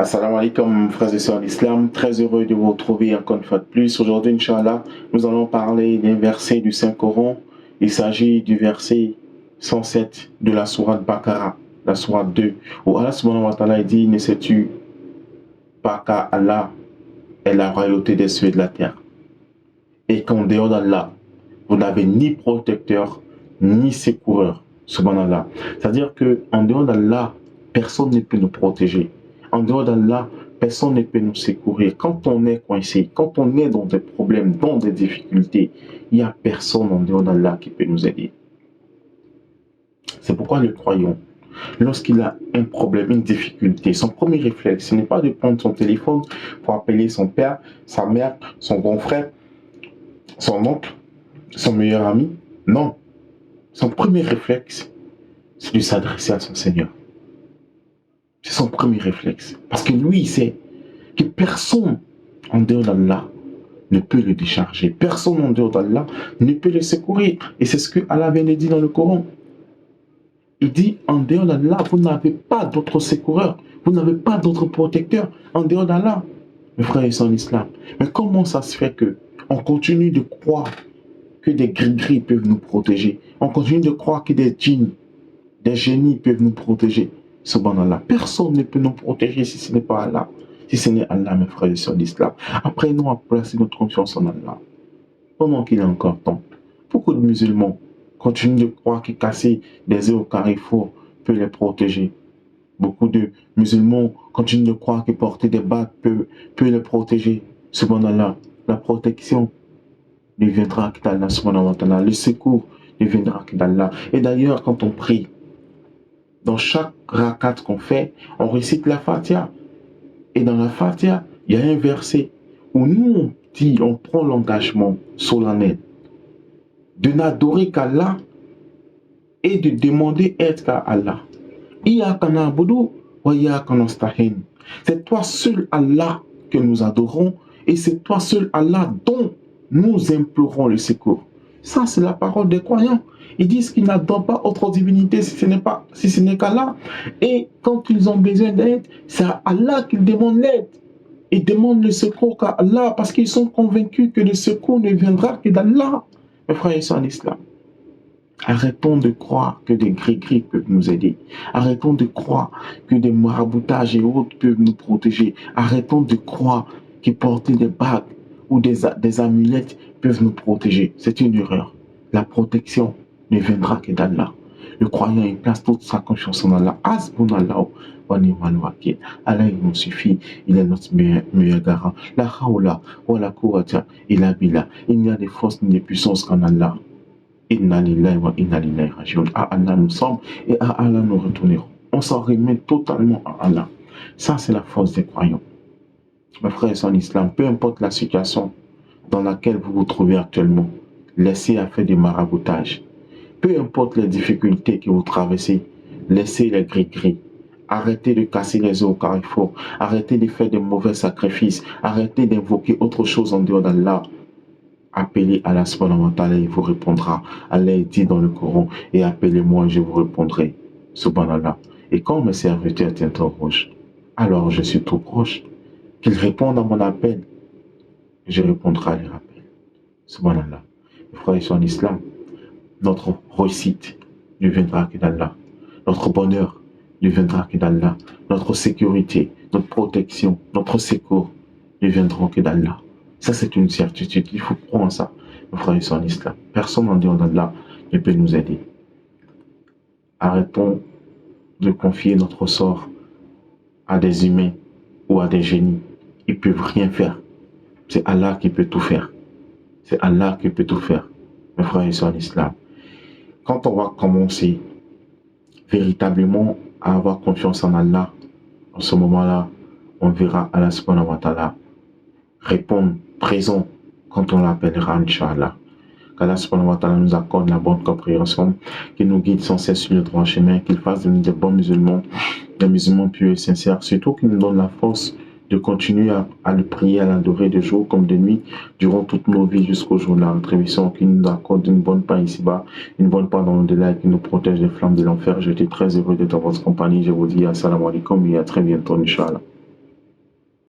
Assalamu alaikum, frères et sœurs d'Islam. Très heureux de vous retrouver encore une fois de plus. Aujourd'hui, Inch'Allah, nous allons parler d'un verset du Saint-Coran. Il s'agit du verset 107 de la sourate Baqara, la sourate 2, où Allah subhanahu wa ta'ala dit: ne sais-tu pas qu'Allah est la royauté des cieux et de la terre, et qu'en dehors d'Allah, vous n'avez ni protecteur, ni secoureur, subhanallah. C'est-à-dire qu'en dehors d'Allah, personne ne peut nous protéger. En dehors d'Allah, personne ne peut nous secourir. Quand on est coincé, quand on est dans des problèmes, dans des difficultés, il n'y a personne en dehors d'Allah qui peut nous aider. C'est pourquoi le croyant, lorsqu'il a un problème, une difficulté, son premier réflexe, ce n'est pas de prendre son téléphone pour appeler son père, sa mère, son grand frère, son oncle, son meilleur ami. Non. Son premier réflexe, c'est de s'adresser à son Seigneur. C'est son premier réflexe. Parce que lui, il sait que personne en dehors d'Allah ne peut le décharger. Personne en dehors d'Allah ne peut le secourir. Et c'est ce que Allah vient de dire dans le Coran. Il dit: en dehors d'Allah, vous n'avez pas d'autre secoureur. Vous n'avez pas d'autre protecteur en dehors d'Allah. Mes frères et sœurs en islam. Mais comment ça se fait qu'on continue de croire que des gris-gris peuvent nous protéger? On continue de croire que des djinns, des génies peuvent nous protéger. Subhanallah. Personne ne peut nous protéger si ce n'est pas Allah. Si ce n'est Allah, mes frères et sœurs d'islam. Apprenons à placer notre confiance en Allah. Pendant qu'il est encore temps. Beaucoup de musulmans continuent de croire que casser des œufs au carrefour peut les protéger. Beaucoup de musulmans continuent de croire que porter des bagues peut les protéger. Subhanallah. La protection ne viendra que d'Allah, subhanahu wa ta'ala. Le secours ne viendra que d'Allah. Et d'ailleurs, quand on prie, dans chaque rakat qu'on fait, on récite la Fatiha. Et dans la Fatiha, il y a un verset où nous, on prend l'engagement solennel de n'adorer qu'Allah et de demander aide qu'à Allah. C'est toi seul Allah que nous adorons et c'est toi seul Allah dont nous implorons le secours. Ça, c'est la parole des croyants. Ils disent qu'ils n'adorent pas autre divinité si ce n'est qu'Allah. Et quand ils ont besoin d'aide, c'est à Allah qu'ils demandent l'aide. Ils demandent le secours qu'à Allah parce qu'ils sont convaincus que le secours ne viendra que d'Allah. Mes frères et sœurs en islam, arrêtons de croire que des gris-gris peuvent nous aider. Arrêtons de croire que des maraboutages et autres peuvent nous protéger. Arrêtons de croire que porter des bagues ou des amulettes peuvent nous protéger. C'est une erreur. La protection ne viendra que d'Allah. Le croyant, il place toute sa confiance en Allah. Hasbunallah wa ni'mal wakil. Allah, il nous suffit. Il est notre meilleur garant. La hawla wa la quwwata illa billah. Il n'y a de force ni de puissance qu'en Allah. Inna lillahi wa inna ilayhi raji'un. À Allah nous sommes et à Allah nous retournerons. On s'en remet totalement à Allah. Ça, c'est la force des croyants. Mes frères et sœurs en islam, peu importe la situation dans laquelle vous vous trouvez actuellement, laissez à faire des maraboutages. Peu importe les difficultés que vous traversez, laissez les gris-gris. Arrêtez de casser les œufs au carrefour. Arrêtez de faire de mauvais sacrifices. Arrêtez d'invoquer autre chose en dehors d'Allah. Appelez Allah subhanahu wa ta'ala, il vous répondra. Allah dit dans le Coran: et appelez-moi et je vous répondrai. Subhanallah. Et quand mes serviteurs t'interrogent, alors je suis tout proche. Qu'ils répondent à mon appel, je répondrai à leur appel. Subhanallah. Mes frères et sœurs en islam, notre réussite ne viendra que d'Allah. Notre bonheur ne viendra que d'Allah. Notre sécurité, notre protection, notre secours ne viendront que d'Allah. Ça, c'est une certitude. Il faut croire en ça, mes frères et sœurs en islam. Personne en dehors d'Allah ne peut nous aider. Arrêtons de confier notre sort à des humains ou à des génies. Ils ne peuvent rien faire. C'est Allah qui peut tout faire. C'est Allah qui peut tout faire, mes frères et sœurs en islam. Quand on va commencer véritablement à avoir confiance en Allah, en ce moment-là, on verra Allah subhanahu wa ta'ala répondre présent quand on l'appellera, Inch'Allah. Qu'Allah subhanahu wa ta'ala nous accorde la bonne compréhension, qu'il nous guide sans cesse sur le droit chemin, qu'il fasse de nous des bons musulmans, des musulmans pieux et sincères, surtout qu'il nous donne la force de continuer à le prier, à l'adorer de jour comme de nuit, durant toutes nos vies jusqu'au jour de la rétribution, qu'il nous accorde une bonne part ici-bas, une bonne part dans l'au-delà, et qu'il nous protège des flammes de l'enfer. J'étais très heureux d'être dans votre compagnie. Je vous dis assalamu alaikum et à très bientôt, Inch'Allah.